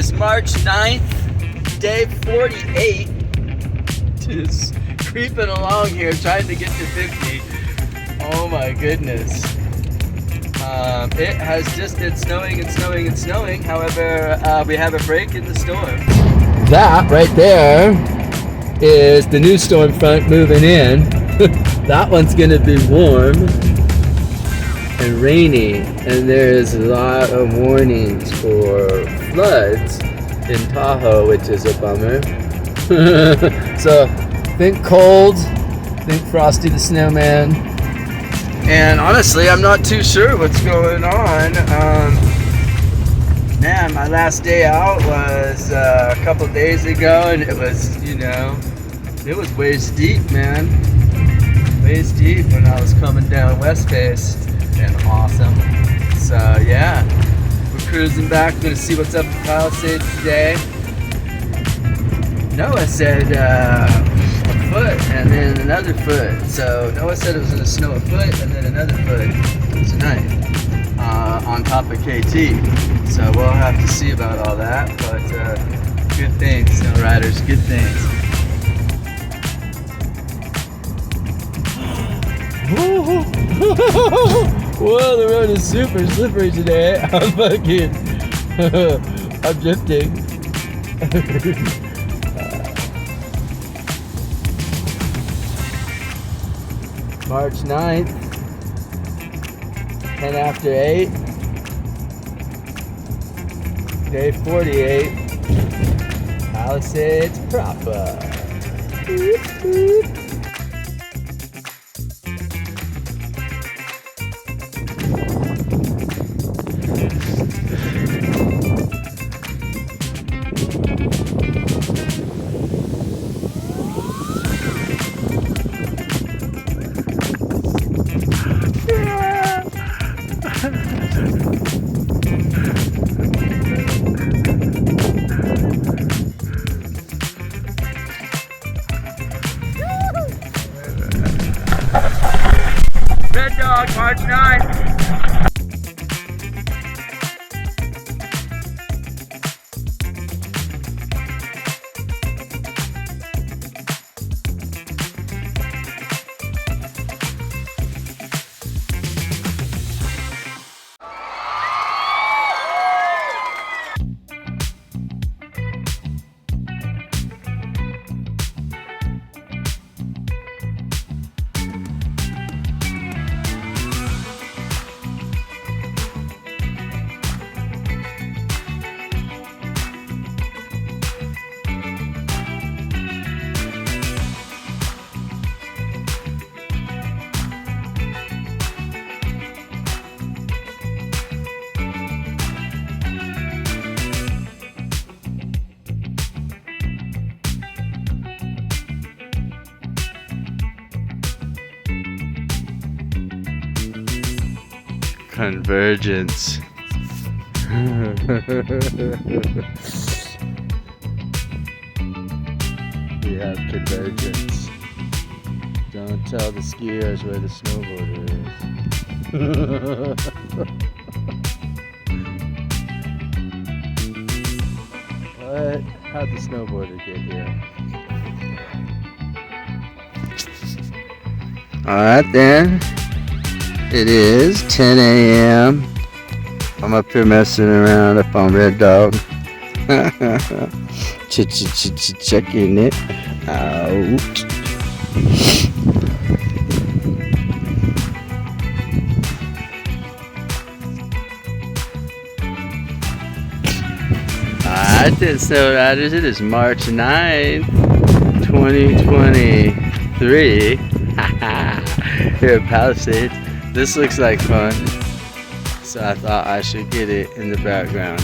is March 9th, day 48. Just creeping along here, trying to get to 50. Oh my goodness. It has just been snowing and snowing and snowing. However, we have a break in the storm. That right there is the new storm front moving in. That one's gonna be warm and rainy, and there's a lot of warnings for floods in Tahoe, which is a bummer. So think cold, think Frosty the Snowman. And honestly, I'm not too sure what's going on. Man, my last day out was a couple days ago, and it was, it was waist deep, man. Waist deep when I was coming down West Face, and awesome. So yeah, we're cruising back. Gonna see what's up at Palisades today. Noah said a foot and then another foot. So Noah said it was gonna snow a foot and then another foot tonight on top of KT. So we'll have to see about all that. But good things, snow riders, good things. Whoa, the road is super slippery today. I'm drifting. March 9th, 10 after 8, day 48, Palisades proper. Red Dog, March 9th. Convergence. We have convergence. Don't tell the skiers where the snowboarder is. What? How'd the snowboarder get here? Alright then. It is 10 a.m. I'm up here messing around up on Red Dog. Checking it out. Alright then, Snow Riders, it is March 9th, 2023. Here at Palisades. This looks like fun, so I thought I should get it in the background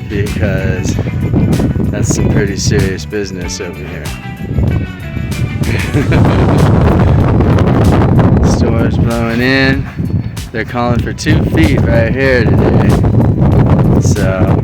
because that's some pretty serious business over here. Storm's blowing in. They're calling for 2 feet right here today, so